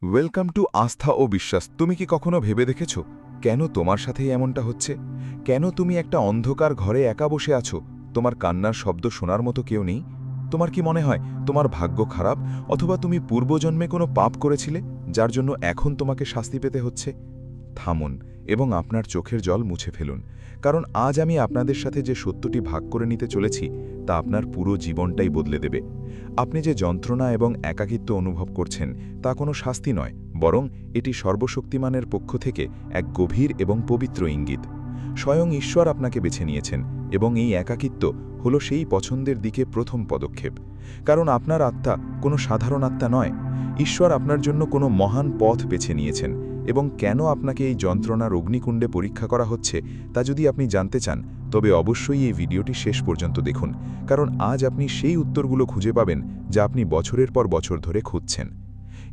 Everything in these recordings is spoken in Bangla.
ওয়েলকাম টু আস্থা ও বিশ্বাস। তুমি কি কখনো ভেবে দেখেছ কেন তোমার সাথেই এমনটা হচ্ছে? কেন তুমি একটা অন্ধকার ঘরে একা বসে আছো? তোমার কান্নার শব্দ শোনার মতো কেউ নেই? তোমার কি মনে হয় তোমার ভাগ্য খারাপ, অথবা তুমি পূর্বজন্মে কোনো পাপ করেছিলে যার জন্য এখন তোমাকে শাস্তি পেতে হচ্ছে? থামুন এবং আপনার চোখের জল মুছে ফেলুন, কারণ আজ আমি আপনাদের সাথে যে সত্যটি ভাগ করে নিতে চলেছি তা আপনার পুরো জীবনটাই বদলে দেবে। আপনি যে যন্ত্রণা এবং একাকিত্ব অনুভব করছেন তা কোনো শাস্তি নয়, বরং এটি সর্বশক্তিমানের পক্ষ থেকে এক গভীর এবং পবিত্র ইঙ্গিত। স্বয়ং ঈশ্বর আপনাকে বেছে নিয়েছেন, এবং এই একাকিত্ব হলো সেই পছন্দের দিকে প্রথম পদক্ষেপ। কারণ আপনার আত্মা কোনো সাধারণ আত্মা নয়। ঈশ্বর আপনার জন্য কোনো মহান পথ বেছে নিয়েছেন, এবং কেন আপনাকে এই যন্ত্রণার অগ্নিকুণ্ডে পরীক্ষা করা হচ্ছে তা যদি আপনি জানতে চান, তবে অবশ্যই এই ভিডিওটি শেষ পর্যন্ত দেখুন, কারণ আজ আপনি সেই উত্তরগুলো খুঁজে পাবেন যা আপনি বছরের পর বছর ধরে খুঁজছেন।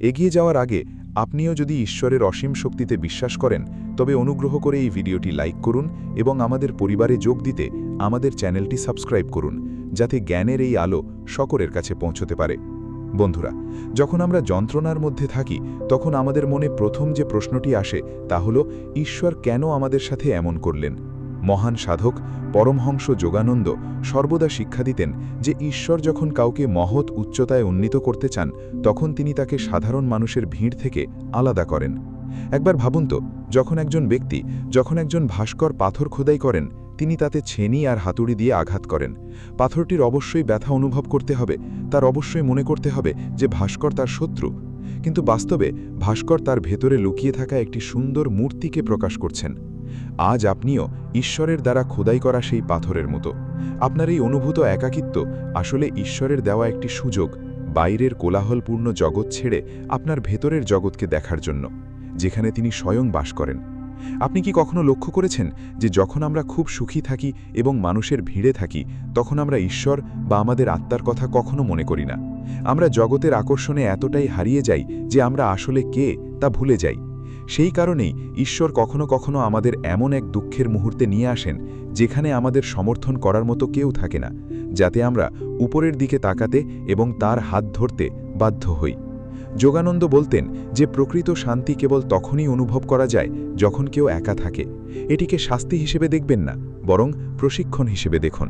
এগিয়ে যাওয়ার আগে আপনিও যদি ঈশ্বরের অসীম শক্তিতে বিশ্বাস করেন, তবে অনুগ্রহ করে এই ভিডিওটি লাইক করুন এবং আমাদের পরিবারে যোগ দিতে আমাদের চ্যানেলটি সাবস্ক্রাইব করুন, যাতে জ্ঞানের এই আলো সকলের কাছে পৌঁছতে পারে। বন্ধুরা, যখন আমরা যন্ত্রণার মধ্যে থাকি তখন আমাদের মনে প্রথম যে প্রশ্নটি আসে তা হল, ঈশ্বর কেন আমাদের সাথে এমন করলেন? মহান সাধক পরমহংস যোগানন্দ সর্বদা শিক্ষা দিতেন যে ঈশ্বর যখন কাউকে মহৎ উচ্চতায় উন্নীত করতে চান, তখন তিনি তাকে সাধারণ মানুষের ভিড় থেকে আলাদা করেন। একবার ভাবুন তো, যখন একজন ভাস্কর পাথর খোদাই করেন, তিনি তাতে ছেনি আর হাতুড়ি দিয়ে আঘাত করেন। পাথরটির অবশ্যই ব্যথা অনুভব করতে হবে, তার অবশ্যই মনে করতে হবে যে ভাস্কর তার শত্রু। কিন্তু বাস্তবে ভাস্কর তার ভেতরে লুকিয়ে থাকা একটি সুন্দর মূর্তিকে প্রকাশ করছেন। আজ আপনিও ঈশ্বরের দ্বারা খোদাই করা সেই পাথরের মতো। আপনার এই অনুভূত একাকিত্ব আসলে ঈশ্বরের দেওয়া একটি সুযোগ, বাইরের কোলাহলপূর্ণ জগৎ ছেড়ে আপনার ভেতরের জগৎকে দেখার জন্য, যেখানে তিনি স্বয়ং বাস করেন। আপনি কি কখনো লক্ষ্য করেছেন যে যখন আমরা খুব সুখী থাকি এবং মানুষের ভিড়ে থাকি, তখন আমরা ঈশ্বর বা আমাদের আত্মার কথা কখনো মনে করি না? আমরা জগতের আকর্ষণে এতটাই হারিয়ে যাই যে আমরা আসলে কে তা ভুলে যাই। সেই কারণেই ঈশ্বর কখনো কখনো আমাদের এমন এক দুঃখের মুহূর্তে নিয়ে আসেন যেখানে আমাদের সমর্থন করার মতো কেউ থাকে না, যাতে আমরা উপরের দিকে তাকাতে এবং তার হাত ধরতে বাধ্য হই। যোগানন্দ বলতেন যে প্রকৃত শান্তি কেবল তখনই অনুভব করা যায় যখন কেউ একা থাকে। এটিকে শাস্তি হিসেবে দেখবেন না, বরং প্রশিক্ষণ হিসেবে দেখুন।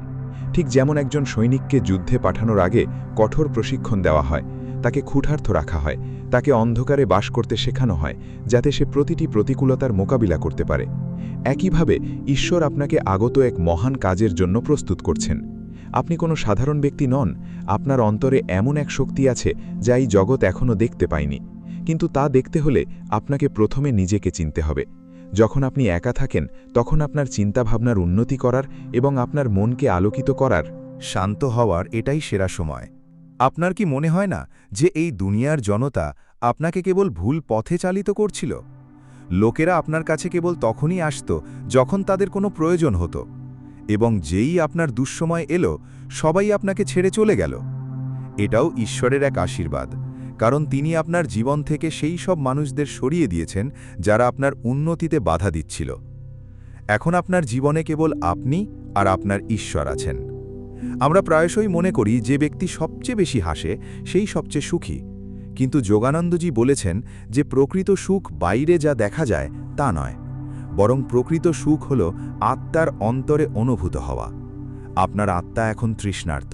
ঠিক যেমন একজন সৈনিককে যুদ্ধে পাঠানোর আগে কঠোর প্রশিক্ষণ দেওয়া হয়, তাকে ক্ষুধার্ত রাখা হয়, তাকে অন্ধকারে বাস করতে শেখানো হয়, যাতে সে প্রতিটি প্রতিকূলতার মোকাবিলা করতে পারে। একইভাবে ঈশ্বর আপনাকে আগত এক মহান কাজের জন্য প্রস্তুত করছেন। আপনি কোনো সাধারণ ব্যক্তি নন। আপনার অন্তরে এমন এক শক্তি আছে যা এই জগৎ এখনও দেখতে পায়নি, কিন্তু তা দেখতে হলে আপনাকে প্রথমে নিজেকে চিনতে হবে। যখন আপনি একা থাকেন, তখন আপনার চিন্তাভাবনার উন্নতি করার এবং আপনার মনকে আলোকিত করার, শান্ত হওয়ার এটাই সেরা সময়। আপনার কি মনে হয় না যে এই দুনিয়ার জনতা আপনাকে কেবল ভুল পথে চালিত করছিল? লোকেরা আপনার কাছে কেবল তখনই আসত যখন তাদের কোনো প্রয়োজন হতো, এবং যেই আপনার দুঃসময় এলো, সবাই আপনাকে ছেড়ে চলে গেল। এটাও ঈশ্বরের এক আশীর্বাদ, কারণ তিনি আপনার জীবন থেকে সেই সব মানুষদের সরিয়ে দিয়েছেন যারা আপনার উন্নতিতে বাধা দিচ্ছিল। এখন আপনার জীবনে কেবল আপনি আর আপনার ঈশ্বর আছেন। আমরা প্রায়শই মনে করি যে ব্যক্তি সবচেয়ে বেশি হাসে সেই সবচেয়ে সুখী, কিন্তু যোগানন্দজি বলেছেন যে প্রকৃত সুখ বাইরে যা দেখা যায় তা নয়, বরং প্রকৃত সুখ হল আত্মার অন্তরে অনুভূত হওয়া। আপনার আত্মা এখন তৃষ্ণার্ত,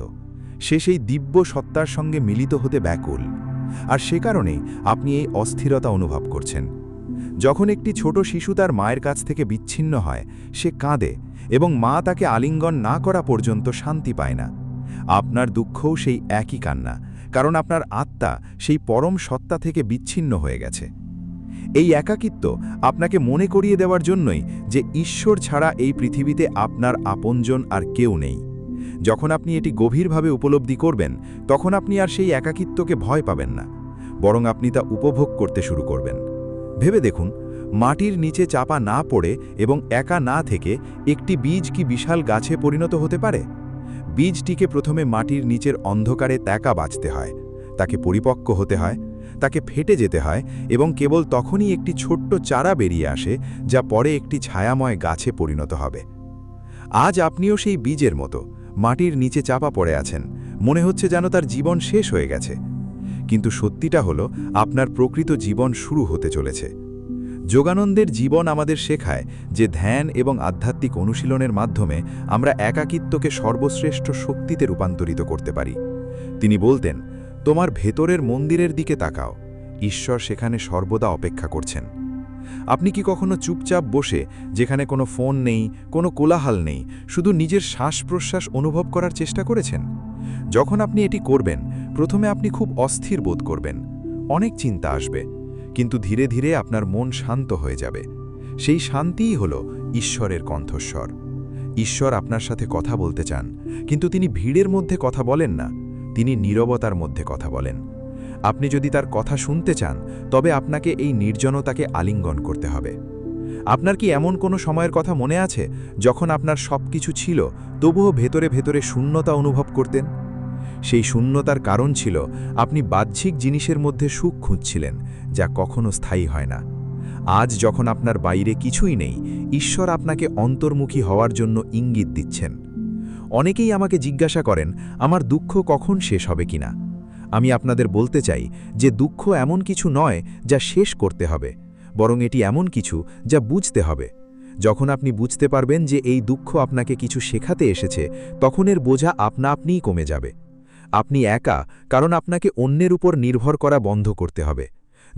সে সেই দিব্য সত্তার সঙ্গে মিলিত হতে ব্যাকুল, আর সে কারণেই আপনি এই অস্থিরতা অনুভব করছেন। যখন একটি ছোট শিশু তার মায়ের কাছ থেকে বিচ্ছিন্ন হয়, সে কাঁদে এবং মা তাকে আলিঙ্গন না করা পর্যন্ত শান্তি পায় না। আপনার দুঃখও সেই একই কান্না, কারণ আপনার আত্মা সেই পরম সত্তা থেকে বিচ্ছিন্ন হয়ে গেছে। এই একাকিত্ব আপনাকে মনে করিয়ে দেওয়ার জন্যই যে ঈশ্বর ছাড়া এই পৃথিবীতে আপনার আপনজন আর কেউ নেই। যখন আপনি এটি গভীরভাবে উপলব্ধি করবেন, তখন আপনি আর সেই একাকিত্বকে ভয় পাবেন না, বরং আপনি তা উপভোগ করতে শুরু করবেন। ভেবে দেখুন, মাটির নিচে চাপা না পড়ে এবং একা না থেকে একটি বীজ কি বিশাল গাছে পরিণত হতে পারে? বীজটিকে প্রথমে মাটির নিচের অন্ধকারে ত্যাকা বাঁচতে হয়, তাকে পরিপক্ক হতে হয়, তাকে ফেটে যেতে হয়, এবং কেবল তখনই একটি ছোট্ট চারা বেরিয়ে আসে যা পরে একটি ছায়াময় গাছে পরিণত হবে। আজ আপনিও সেই বীজের মতো মাটির নিচে চাপা পড়ে আছেন, মনে হচ্ছে যেন তার জীবন শেষ হয়ে গেছে। কিন্তু সত্যিটা হলো আপনার প্রকৃত জীবন শুরু হতে চলেছে। যোগানন্দের জীবন আমাদের শেখায় যে ধ্যান এবং আধ্যাত্মিক অনুশীলনের মাধ্যমে আমরা একাকিত্বকে সর্বশ্রেষ্ঠ শক্তিতে রূপান্তরিত করতে পারি। তিনি বলতেন, তোমার ভেতরের মন্দিরের দিকে তাকাও, ঈশ্বর সেখানে সর্বদা অপেক্ষা করছেন। আপনি কি কখনো চুপচাপ বসে, যেখানে কোনো ফোন নেই, কোনো কোলাহল নেই, শুধু নিজের শ্বাস-প্রশ্বাস অনুভব করার চেষ্টা করেছেন? যখন আপনি এটি করবেন, প্রথমে আপনি খুব অস্থির বোধ করবেন, অনেক চিন্তা আসবে, কিন্তু ধীরে ধীরে আপনার মন শান্ত হয়ে যাবে। সেই শান্তিই হল ঈশ্বরের কণ্ঠস্বর। ঈশ্বর আপনার সাথে কথা বলতে চান, কিন্তু তিনি ভিড়ের মধ্যে কথা বলেন না, তিনি নীরবতার মধ্যে কথা বলেন। আপনি যদি তার কথা শুনতে চান, তবে আপনাকে এই নির্জনতাকে আলিঙ্গন করতে হবে। আপনার কি এমন কোনো সময়ের কথা মনে আছে যখন আপনার সব কিছু ছিল, তবুও ভেতরে ভেতরে শূন্যতা অনুভব করতেন? সেই শূন্যতার কারণ ছিল আপনি বাহ্যিক জিনিসের মধ্যে সুখ খুঁজছিলেন, যা কখনো স্থায়ী হয় না। আজ যখন আপনার বাইরে কিছুই নেই, ঈশ্বর আপনাকে অন্তর্মুখী হওয়ার জন্য ইঙ্গিত দিচ্ছেন। অনেকেই আমাকে জিজ্ঞাসা করেন, আমার দুঃখ কখন শেষ হবে কিনা। আমি আপনাদের বলতে চাই যে দুঃখ এমন কিছু নয় যা শেষ করতে হবে, বরং এটি এমন কিছু যা বুঝতে হবে। যখন আপনি বুঝতে পারবেন যে এই দুঃখ আপনাকে কিছু শেখাতে এসেছে, তখন এর বোঝা আপনা আপনিই কমে যাবে। আপনি একা, কারণ আপনাকে অন্যের উপর নির্ভর করা বন্ধ করতে হবে।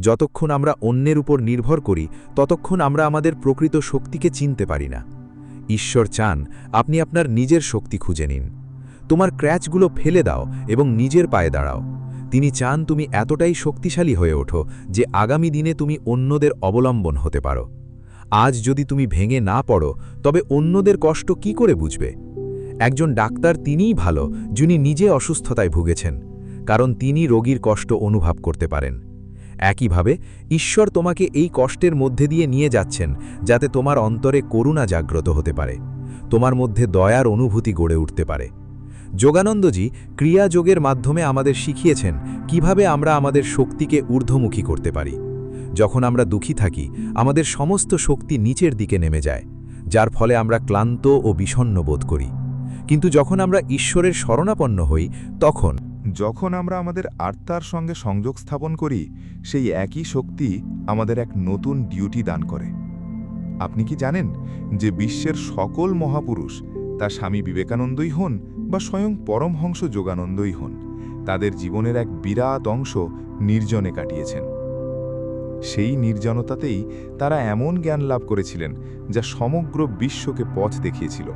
যতক্ষণ আমরা অন্যের উপর নির্ভর করি, ততক্ষণ আমরা আমাদের প্রকৃত শক্তিকে চিনতে পারি না। ঈশ্বর চান আপনি আপনার নিজের শক্তি খুঁজে নিন। তোমার ক্র্যাচগুলো ফেলে দাও এবং নিজের পায়ে দাঁড়াও। তিনি চান তুমি এতটাই শক্তিশালী হয়ে ওঠো যে আগামী দিনে তুমি অন্যদের অবলম্বন হতে পারো। আজ যদি তুমি ভেঙে না পড়ো, তবে অন্যদের কষ্ট কি করে বুঝবে? একজন ডাক্তার তিনিই ভালো যিনি নিজে অসুস্থতায় ভুগেছেন, কারণ তিনি রোগীর কষ্ট অনুভব করতে পারেন। একইভাবে ঈশ্বর তোমাকে এই কষ্টের মধ্যে দিয়ে নিয়ে যাচ্ছেন, যাতে তোমার অন্তরে করুণা জাগ্রত হতে পারে, তোমার মধ্যে দয়ার অনুভূতি গড়ে উঠতে পারে। যোগানন্দজি ক্রিয়াযোগের মাধ্যমে আমাদের শিখিয়েছেন কিভাবে আমরা আমাদের শক্তিকে ঊর্ধ্বমুখী করতে পারি। যখন আমরা দুঃখী থাকি, আমাদের সমস্ত শক্তি নিচের দিকে নেমে যায়, যার ফলে আমরা ক্লান্ত ও বিষণ্ণ বোধ করি। কিন্তু যখন আমরা ঈশ্বরের শরণাপন্ন হই, যখন আমরা আমাদের আত্মার সঙ্গে সংযোগ স্থাপন করি, সেই একই শক্তি আমাদের এক নতুন ডিউটি দান করে। আপনি কি জানেন যে বিশ্বের সকল মহাপুরুষ, তা স্বামী বিবেকানন্দই হন বা স্বয়ং পরমহংস যোগানন্দই হন, তাদের জীবনের এক বিরাট অংশ নির্জনে কাটিয়েছেন। সেই নির্জনতাতেই তারা এমন জ্ঞান লাভ করেছিলেন যা সমগ্র বিশ্বকে পথ দেখিয়েছিল।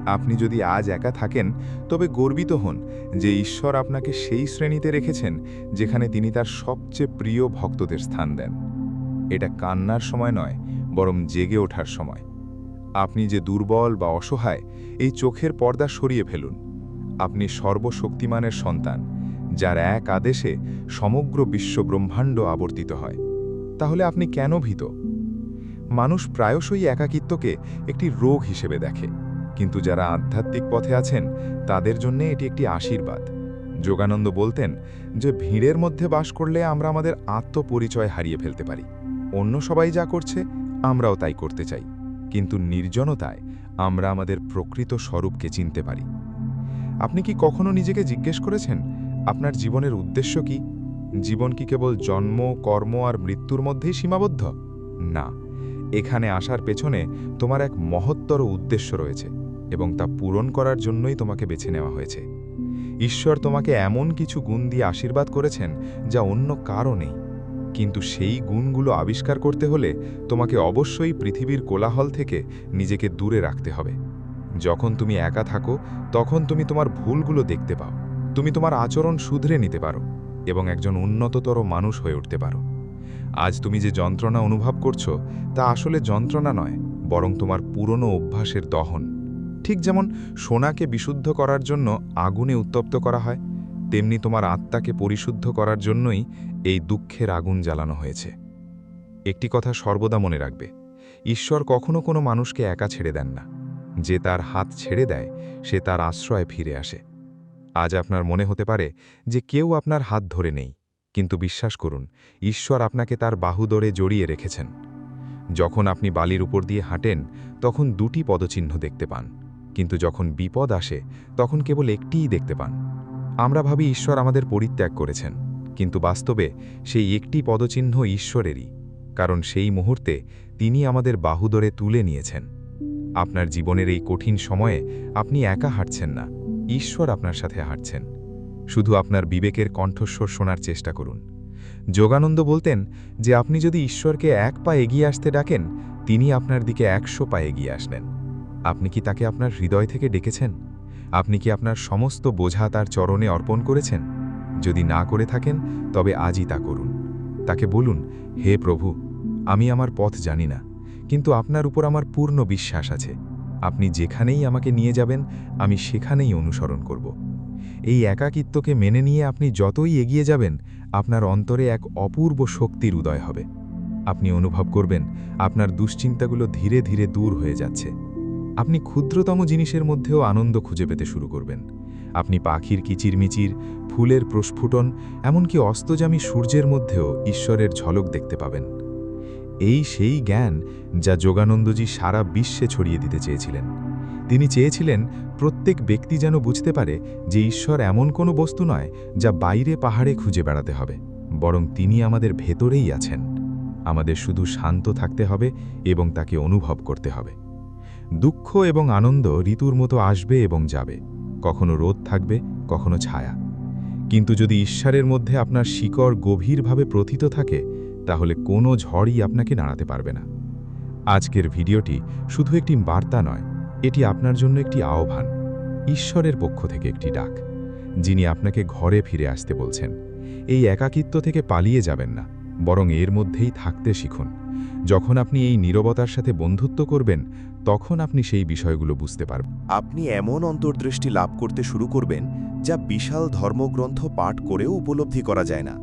আপনি যদি আজ একা থাকেন, তবে গর্বিত হন যে ঈশ্বর আপনাকে সেই শ্রেণীতে রেখেছেন যেখানে তিনি তার সবচেয়ে প্রিয় ভক্তদের স্থান দেন। এটা কান্নার সময় নয়, বরং জেগে ওঠার সময়। আপনি যে দুর্বল বা অসহায়, এই চোখের পর্দা সরিয়ে ফেলুন। আপনি সর্বশক্তিমানের সন্তান, যার এক আদেশে সমগ্র বিশ্বব্রহ্মাণ্ড আবর্তিত হয়। তাহলে আপনি কেন ভীত? মানুষ প্রায়শই একাকিত্বকে একটি রোগ হিসেবে দেখে, কিন্তু যারা আধ্যাত্মিক পথে আছেন তাদের জন্য এটি একটি আশীর্বাদ। যোগানন্দ বলতেন যে ভিড়ের মধ্যে বাস করলে আমরা আমাদের আত্মপরিচয় হারিয়ে ফেলতে পারি। অন্য সবাই যা করছে আমরাও তাই করতে চাই, কিন্তু নির্জনতায় আমরা আমাদের প্রকৃত স্বরূপকে চিনতে পারি। আপনি কি কখনো নিজেকে জিজ্ঞেস করেছেন আপনার জীবনের উদ্দেশ্য কি? জীবন কি কেবল জন্ম, কর্ম আর মৃত্যুর মধ্যেই সীমাবদ্ধ? না, এখানে আসার পেছনে তোমার এক মহত্তর উদ্দেশ্য রয়েছে, এবং তা পূরণ করার জন্যই তোমাকে বেছে নেওয়া হয়েছে। ঈশ্বর তোমাকে এমন কিছু গুণ দিয়ে আশীর্বাদ করেছেন যা অন্য কারও নেই, কিন্তু সেই গুণগুলো আবিষ্কার করতে হলে তোমাকে অবশ্যই পৃথিবীর কোলাহল থেকে নিজেকে দূরে রাখতে হবে। যখন তুমি একা থাকো, তখন তুমি তোমার ভুলগুলো দেখতে পাও, তুমি তোমার আচরণ শুধরে নিতে পারো এবং একজন উন্নততর মানুষ হয়ে উঠতে পারো। আজ তুমি যে যন্ত্রণা অনুভব করছো, তা আসলে যন্ত্রণা নয়, বরং তোমার পুরনো অভ্যাসের দহন। ঠিক যেমন সোনাকে বিশুদ্ধ করার জন্য আগুনে উত্তপ্ত করা হয়, তেমনি তোমার আত্মাকে পরিশুদ্ধ করার জন্যই এই দুঃখের আগুন জ্বালানো হয়েছে। একটি কথা সর্বদা মনে রাখবে, ঈশ্বর কখনো কোনো মানুষকে একা ছেড়ে দেন না। যে তার হাত ছেড়ে দেয়, সে তার আশ্রয়ে ফিরে আসে। আজ আপনার মনে হতে পারে যে কেউ আপনার হাত ধরে নেই, কিন্তু বিশ্বাস করুন, ঈশ্বর আপনাকে তার বাহুদরে জড়িয়ে রেখেছেন। যখন আপনি বালির উপর দিয়ে হাঁটেন, তখন দুটি পদচিহ্ন দেখতে পান, কিন্তু যখন বিপদ আসে, তখন কেবল একটিই দেখতে পান। আমরা ভাবি ঈশ্বর আমাদের পরিত্যাগ করেছেন, কিন্তু বাস্তবে সেই একটি পদচিহ্ন ঈশ্বরেরই, কারণ সেই মুহূর্তে তিনি আমাদের বাহুদরে তুলে নিয়েছেন। আপনার জীবনের এই কঠিন সময়ে আপনি একা হাঁটছেন না, ঈশ্বর আপনার সাথে হাঁটছেন। শুধু আপনার বিবেকের কণ্ঠস্বর শোনার চেষ্টা করুন। যোগানন্দ বলতেন যে আপনি যদি ঈশ্বরকে 1 পা এগিয়ে আসতে ডাকেন, তিনি আপনার দিকে 100 পা এগিয়ে আসলেন। আপনি কি তাকে আপনার হৃদয় থেকে ডেকেছেন? আপনি কি আপনার সমস্ত বোঝা তার চরণে অর্পণ করেছেন? যদি না করে থাকেন, তবে আজই তা করুন। তাকে বলুন, হে প্রভু, আমি আমার পথ জানি না, কিন্তু আপনার উপর আমার পূর্ণ বিশ্বাস আছে। আপনি যেখানেই আমাকে নিয়ে যাবেন, আমি সেখানেই অনুসরণ করব। এই একাকিত্বকে মেনে নিয়ে আপনি যতই এগিয়ে যাবেন, আপনার অন্তরে এক অপূর্ব শক্তির উদয় হবে। আপনি অনুভব করবেন আপনার দুশ্চিন্তাগুলো ধীরে ধীরে দূর হয়ে যাচ্ছে। আপনি ক্ষুদ্রতম জিনিসের মধ্যেও আনন্দ খুঁজে পেতে শুরু করবেন। আপনি পাখির কিচিরমিচির, ফুলের প্রস্ফুটন, এমনকি অস্তগামী সূর্যের মধ্যেও ঈশ্বরের ঝলক দেখতে পাবেন। এই সেই জ্ঞান যা যোগানন্দজি সারা বিশ্বে ছড়িয়ে দিতে চেয়েছিলেন। তিনি চেয়েছিলেন প্রত্যেক ব্যক্তি যেন বুঝতে পারে যে ঈশ্বর এমন কোনো বস্তু নয় যা বাইরে পাহাড়ে খুঁজে বেড়াতে হবে, বরং তিনি আমাদের ভেতরেই আছেন। আমাদের শুধু শান্ত থাকতে হবে এবং তাকে অনুভব করতে হবে। দুঃখ এবং আনন্দ ঋতুর মতো আসবে এবং যাবে, কখনো রোদ থাকবে, কখনো ছায়া। কিন্তু যদি ঈশ্বরের মধ্যে আপনার শিকড় গভীরভাবে প্রথিত থাকে, তাহলে কোনো ঝড়ই আপনাকে নাড়াতে পারবে না। আজকের ভিডিওটি শুধু একটি বার্তা নয়, এটি আপনার জন্য একটি আহ্বান, ঈশ্বরের পক্ষ থেকে একটি ডাক, যিনি আপনাকে ঘরে ফিরে আসতে বলছেন। এই একাকিত্ব থেকে পালিয়ে যাবেন না, বরং এর মধ্যেই থাকতে শিখুন। যখন আপনি এই নীরবতার সাথে বন্ধুত্ব করবেন, তখন আপনি সেই বিষয়গুলো বুঝতে পারবেন। আপনি এমন অন্তর্দৃষ্টি লাভ করতে শুরু করবেন যা বিশাল ধর্মগ্রন্থ পাঠ করেও উপলব্ধি করা যায় না।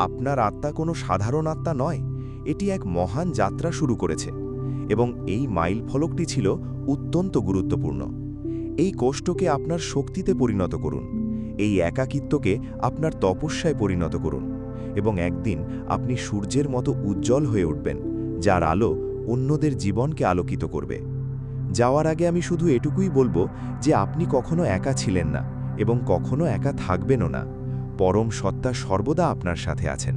আপনার আত্মা কোনো সাধারণ আত্মা নয়, এটি এক মহান যাত্রা শুরু করেছে, এবং এই মাইল ফলকটি ছিল অত্যন্ত গুরুত্বপূর্ণ। এই কষ্টকে আপনার শক্তিতে পরিণত করুন, এই একাকিত্বকে আপনার তপস্যায় পরিণত করুন, এবং একদিন আপনি সূর্যের মতো উজ্জ্বল হয়ে উঠবেন, যার আলো অন্যদের জীবনকে আলোকিত করবে। যাওয়ার আগে আমি শুধু এটুকুই বলবো যে আপনি কখনো একা ছিলেন না এবং কখনো একা থাকবেনও না। পরম সত্তা সর্বদা আপনার সাথে আছেন।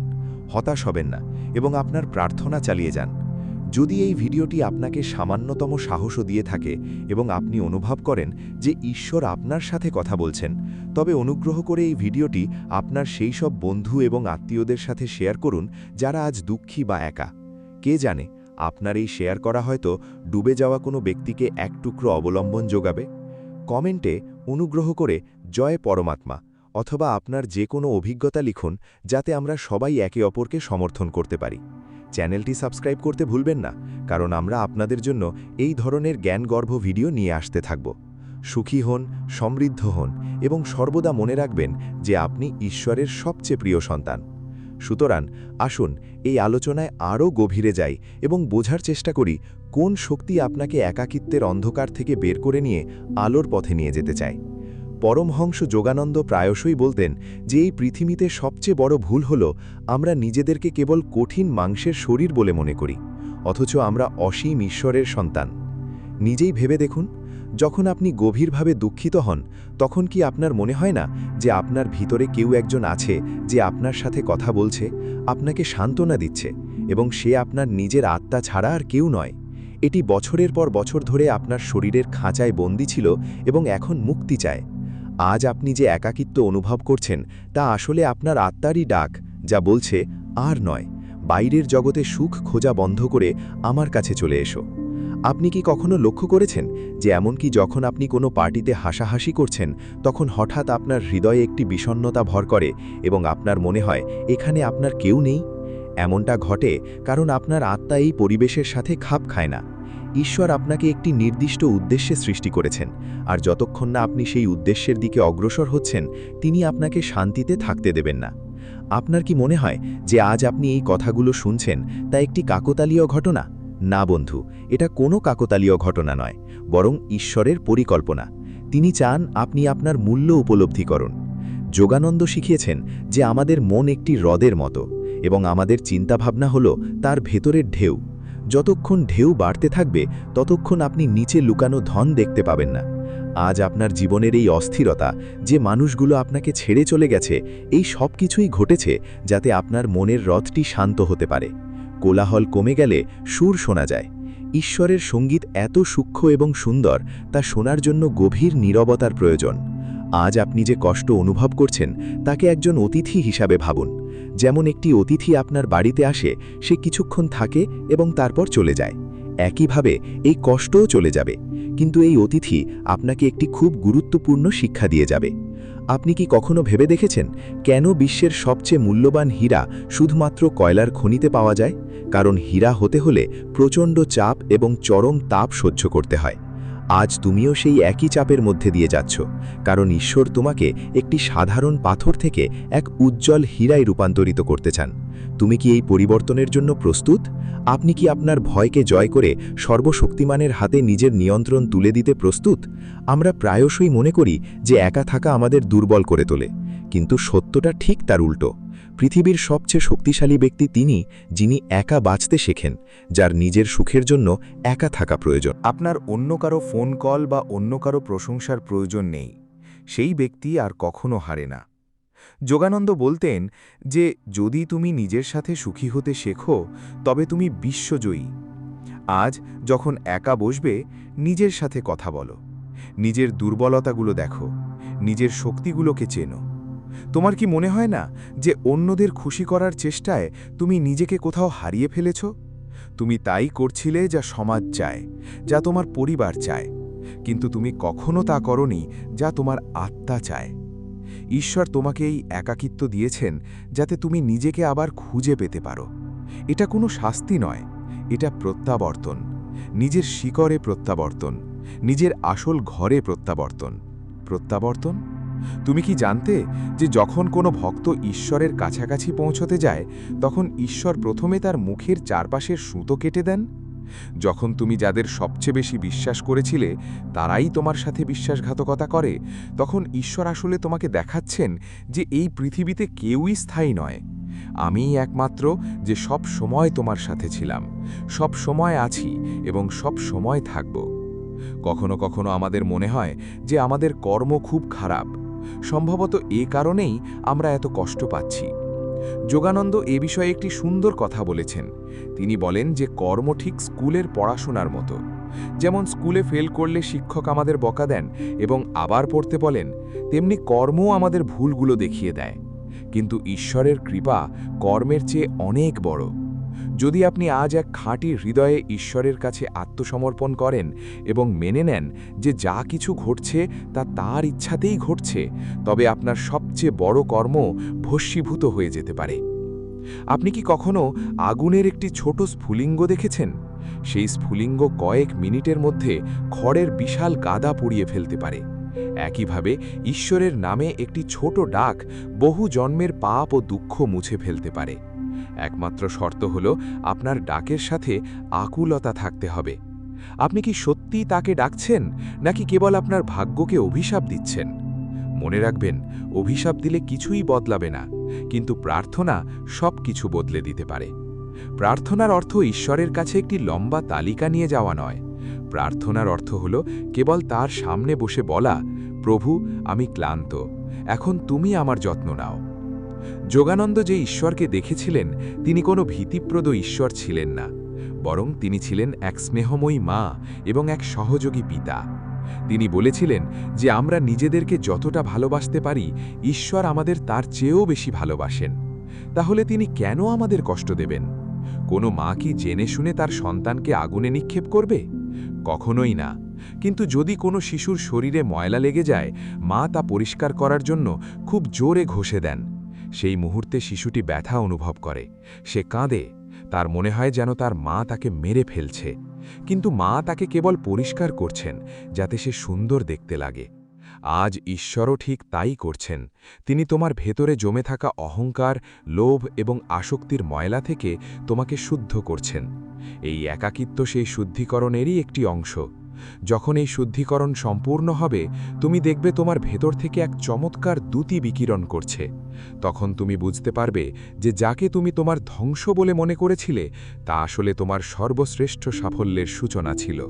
হতাশ হবেন না এবং আপনার প্রার্থনা চালিয়ে যান। যদি এই ভিডিওটি আপনাকে সামান্যতম সাহসও দিয়ে থাকে এবং আপনি অনুভব করেন যে ঈশ্বর আপনার সাথে কথা বলছেন, তবে অনুগ্রহ করে এই ভিডিওটি আপনার সেই সব বন্ধু এবং আত্মীয়দের সাথে শেয়ার করুন যারা আজ দুঃখী বা একা। কে জানে, আপনার এই শেয়ার করা হয়তো ডুবে যাওয়া কোনো ব্যক্তিকে এক টুকরো অবলম্বন যোগাবে। কমেন্টে অনুগ্রহ করে জয় পরমাত্মা অথবা আপনার যে কোনো অভিজ্ঞতা লিখুন, যাতে আমরা সবাই একে অপরকে সমর্থন করতে পারি। চ্যানেলটি সাবস্ক্রাইব করতে ভুলবেন না, কারণ আমরা আপনাদের জন্য এই ধরনের জ্ঞানগর্ভ ভিডিও নিয়ে আসতে থাকব। সুখী হন, সমৃদ্ধ হন এবং সর্বদা মনে রাখবেন যে আপনি ঈশ্বরের সবচেয়ে প্রিয় সন্তান। সুতরাং আসুন এই আলোচনায় আরও গভীরে যাই এবং বোঝার চেষ্টা করি কোন শক্তি আপনাকে একাকিত্বের অন্ধকার থেকে বের করে নিয়ে আলোর পথে নিয়ে যেতে চায়। পরমহংস যোগানন্দ প্রায়শই বলতেন যে এই পৃথিবীতে সবচেয়ে বড় ভুল হল আমরা নিজেদেরকে কেবল কঠিন মাংসের শরীর বলে মনে করি, অথচ আমরা অসীম ঈশ্বরের সন্তান। নিজেই ভেবে দেখুন, যখন আপনি গভীরভাবে দুঃখিত হন, তখন কি আপনার মনে হয় না যে আপনার ভিতরে কেউ একজন আছে যে আপনার সাথে কথা বলছে, আপনাকে সান্ত্বনা দিচ্ছে, এবং সে আপনার নিজের আত্মা ছাড়া আর কেউ নয়? এটি বছরের পর বছর ধরে আপনার শরীরের খাঁচায় বন্দী ছিল এবং এখন মুক্তি চায়। আজ আপনি যে একাকিত্ব অনুভব করছেন তা আসলে আপনার আত্মারই ডাক, যা বলছে, আর নয়, বাইরের জগতে সুখ খোঁজা বন্ধ করে আমার কাছে চলে এসো। আপনি কি কখনো লক্ষ্য করেছেন যে এমনকি যখন আপনি কোনো পার্টিতে হাসাহাসি করছেন, তখন হঠাৎ আপনার হৃদয়ে একটি বিষণ্ণতা ভর করে এবং আপনার মনে হয় এখানে আপনার কেউ নেই? এমনটা ঘটে কারণ আপনার আত্মা এই পরিবেশের সাথে খাপ খায় না। ঈশ্বর আপনাকে একটি নির্দিষ্ট উদ্দেশ্যে সৃষ্টি করেছেন, আর যতক্ষণ না আপনি সেই উদ্দেশ্যের দিকে অগ্রসর হচ্ছেন, তিনি আপনাকে শান্তিতে থাকতে দেবেন না। আপনার কি মনে হয় যে আজ আপনি এই কথাগুলো শুনছেন তা একটি কাকতালীয় ঘটনা? না বন্ধু, এটা কোনো কাকতালীয় ঘটনা নয়, বরং ঈশ্বরের পরিকল্পনা। তিনি চান আপনি আপনার মূল্য উপলব্ধি করুন। যোগানন্দ শিখিয়েছেন যে আমাদের মন একটি হ্রদের মতো, এবং আমাদের চিন্তাভাবনা হল তার ভেতরের ঢেউ। যতক্ষণ ঢেউ বাড়তে থাকবে, ততক্ষণ আপনি নিচে লুকানো ধন দেখতে পাবেন না। আজ আপনার জীবনের এই অস্থিরতা, যে মানুষগুলো আপনাকে ছেড়ে চলে গেছে, এই সব কিছুই ঘটেছে যাতে আপনার মনের রথটি শান্ত হতে পারে। কোলাহল কমে গেলে সুর শোনা যায়। ঈশ্বরের সঙ্গীত এত সূক্ষ্ম এবং সুন্দর, তা শোনার জন্য গভীর নীরবতার প্রয়োজন। আজ আপনি যে কষ্ট অনুভব করছেন, তাকে একজন অতিথি হিসাবে ভাবুন। যেমন একটি অতিথি আপনার বাড়িতে আসে, সে কিছুক্ষণ থাকে এবং তারপর চলে যায়। একইভাবে এই কষ্টও চলে যাবে, কিন্তু এই অতিথি আপনাকে একটি খুব গুরুত্বপূর্ণ শিক্ষা দিয়ে যাবে। আপনি কি কখনো ভেবে দেখেছেন কেন বিশ্বের সবচেয়ে মূল্যবান হীরা শুধুমাত্র কয়লার খনিতে পাওয়া যায়? কারণ হীরা হতে হলে প্রচণ্ড চাপ এবং চরম তাপ সহ্য করতে হয়। আজ তুমিও সেই একই চাপের মধ্যে দিয়ে যাচ্ছ, কারণ ঈশ্বর তোমাকে একটি সাধারণ পাথর থেকে এক উজ্জ্বল হীরায় রূপান্তরিত করতে চান। তুমি কি এই পরিবর্তনের জন্য প্রস্তুত? আপনি কি আপনার ভয়কে জয় করে সর্বশক্তিমানের হাতে নিজের নিয়ন্ত্রণ তুলে দিতে প্রস্তুত? আমরা প্রায়শই মনে করি যে একা থাকা আমাদের দুর্বল করে তোলে, কিন্তু সত্যটা ঠিক তার উল্টো। পৃথিবীর সবচেয়ে শক্তিশালী ব্যক্তি তিনি, যিনি একা বাঁচতে শেখেন, যার নিজের সুখের জন্য একা থাকা প্রয়োজন। আপনার অন্য কারো ফোন কল বা অন্য কারো প্রশংসার প্রয়োজন নেই। সেই ব্যক্তি আর কখনো হারে না। যোগানন্দ বলতেন যে যদি তুমি নিজের সাথে সুখী হতে শেখো, তবে তুমি বিশ্বজয়ী। আজ যখন একা বসবে, নিজের সাথে কথা বলো। নিজের দুর্বলতাগুলো দেখো, নিজের শক্তিগুলোকে চেনো। তোমার কি মনে হয় না যে অন্যদের খুশি করার চেষ্টায় তুমি নিজেকে কোথাও হারিয়ে ফেলেছ? তুমি তাই করছিলে যা সমাজ চায়, যা তোমার পরিবার চায়, কিন্তু তুমি কখনো তা করনি যা তোমার আত্মা চায়। ঈশ্বর তোমাকে এই একাকিত্ব দিয়েছেন যাতে তুমি নিজেকে আবার খুঁজে পেতে পারো। এটা কোনো শাস্তি নয়, এটা প্রত্যাবর্তন। নিজের শিকড়ে প্রত্যাবর্তন, নিজের আসল ঘরে প্রত্যাবর্তন। প্রত্যাবর্তন? তুমি কি জানতে যে যখন কোনো ভক্ত ঈশ্বরের কাছাকাছি পৌঁছতে যায়, তখন ঈশ্বর প্রথমে তার মুখের চারপাশের সুতো কেটে দেন? যখন তুমি যাদের সবচেয়ে বেশি বিশ্বাস করেছিলে তারাই তোমার সাথে বিশ্বাসঘাতকতা করে, তখন ঈশ্বর আসলে তোমাকে দেখাচ্ছেন যে এই পৃথিবীতে কেউই স্থায়ী নয়। আমিই একমাত্র যে সব সময় তোমার সাথে ছিলাম, সব সময় আছি এবং সব সময় থাকব। কখনো কখনো আমাদের মনে হয় যে আমাদের কর্ম খুব খারাপ। সম্ভবত এ কারণেই আমরা এত কষ্ট পাচ্ছি। যোগানন্দ এ বিষয়ে একটি সুন্দর কথা বলেছেন। তিনি বলেন যে কর্ম ঠিক স্কুলের পড়াশোনার মতো। যেমন স্কুলে ফেল করলে শিক্ষক আমাদের বকা দেন এবং আবার পড়তে বলেন, তেমনি কর্মও আমাদের ভুলগুলো দেখিয়ে দেয়। কিন্তু ঈশ্বরের কৃপা কর্মের চেয়ে অনেক বড়। যদি আপনি আজ এক খাঁটি হৃদয়ে ঈশ্বরের কাছে আত্মসমর্পণ করেন এবং মেনে নেন যে যা কিছু ঘটছে তা তার ইচ্ছাতেই ঘটছে, তবে আপনার সবচেয়ে বড় কর্ম ভস্মীভূত হয়ে যেতে পারে। আপনি কি কখনো আগুনের একটি ছোট স্ফুলিঙ্গ দেখেছেন? সেই স্ফুলিঙ্গ কয়েক মিনিটের মধ্যে খড়ের বিশাল গাদা পুড়িয়ে ফেলতে পারে। একইভাবে ঈশ্বরের নামে একটি ছোট ডাক বহু জন্মের পাপ ও দুঃখ মুছে ফেলতে পারে। একমাত্র শর্ত হল আপনার ডাকের সাথে আকুলতা থাকতে হবে। আপনি কি সত্যিই তাকে ডাকছেন, নাকি কেবল আপনার ভাগ্যকে অভিশাপ দিচ্ছেন? মনে রাখবেন, অভিশাপ দিলে কিছুই বদলাবে না, কিন্তু প্রার্থনা সব কিছু বদলে দিতে পারে। প্রার্থনার অর্থ ঈশ্বরের কাছে একটি লম্বা তালিকা নিয়ে যাওয়া নয়। প্রার্থনার অর্থ হল কেবল তার সামনে বসে বলা, প্রভু, আমি ক্লান্ত, এখন তুমি আমার যত্ন নাও। যোগানন্দ যে ঈশ্বরকে দেখেছিলেন, তিনি কোনো ভীতিপ্রদ ঈশ্বর ছিলেন না, বরং তিনি ছিলেন এক স্নেহময়ী মা এবং এক সহযোগী পিতা। তিনি বলেছিলেন যে আমরা নিজেদেরকে যতটা ভালোবাসতে পারি, ঈশ্বর আমাদের তার চেয়েও বেশি ভালোবাসেন। তাহলে তিনি কেন আমাদের কষ্ট দেবেন? কোনো মা কি জেনে শুনে তার সন্তানকে আগুনে নিক্ষেপ করবে? কখনোই না। কিন্তু যদি কোনো শিশুর শরীরে ময়লা লেগে যায়, মা তা পরিষ্কার করার জন্য খুব জোরে ঘষে দেন। সেই মুহূর্তে শিশুটি ব্যথা অনুভব করে, সে কাঁদে, তার মনে হয় যেন তার মা তাকে মেরে ফেলছে। কিন্তু মা তাকে কেবল পরিষ্কার করছেন যাতে সে সুন্দর দেখতে লাগে। আজ ঈশ্বরও ঠিক তাই করছেন। তিনি তোমার ভেতরে জমে থাকা অহংকার, লোভ এবং আসক্তির ময়লা থেকে তোমাকে শুদ্ধ করছেন। এই একাকিত্ব সেই শুদ্ধিকরণেরই একটি অংশ। যখন এই শুদ্ধিকরণ সম্পূর্ণ হবে তুমি দেখবে তোমার ভেতর থেকে এক চমৎকার দ্যুতি বিকিরণ করছে। তখন তুমি বুঝতে পারবে যে যাকে তুমি তোমার ধ্বংস বলে মনে করেছিলে তা আসলে তোমার সর্বশ্রেষ্ঠ সাফল্যের সূচনা ছিল।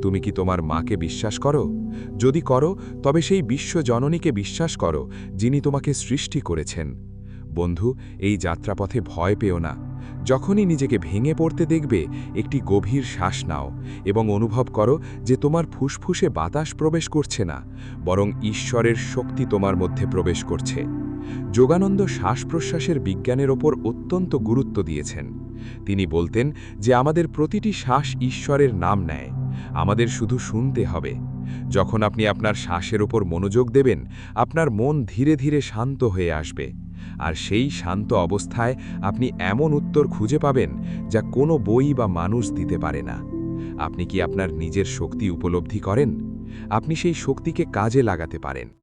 তুমি কি তোমার মাকে বিশ্বাস করো? যদি করো তবে সেই বিশ্বজননীকে বিশ্বাস করো যিনি তোমাকে সৃষ্টি করেছেন। বন্ধু, এই যাত্রাপথে ভয় পেও না। যখনই নিজেকে ভেঙে পড়তে দেখবে একটি গভীর শ্বাস নাও এবং অনুভব করো যে তোমার ফুসফুসে বাতাস প্রবেশ করছে না, বরং ঈশ্বরের শক্তি তোমার মধ্যে প্রবেশ করছে। যোগানন্দ শ্বাস-প্রশ্বাসের বিজ্ঞানের ওপর অত্যন্ত গুরুত্ব দিয়েছেন। তিনি বলতেন যে আমাদের প্রতিটি শ্বাস ঈশ্বরের নাম নেয়, আমাদের শুধু শুনতে হবে। যখন আপনি আপনার শ্বাসের ওপর মনোযোগ দেবেন, আপনার মন ধীরে ধীরে শান্ত হয়ে আসবে, আর সেই শান্ত অবস্থায় আপনি এমন উত্তর খুঁজে পাবেন যা কোনো বই বা মানুষ দিতে পারে না। আপনি কি আপনার নিজের শক্তি উপলব্ধি করেন? আপনি সেই শক্তিকে কাজে লাগাতে পারেন।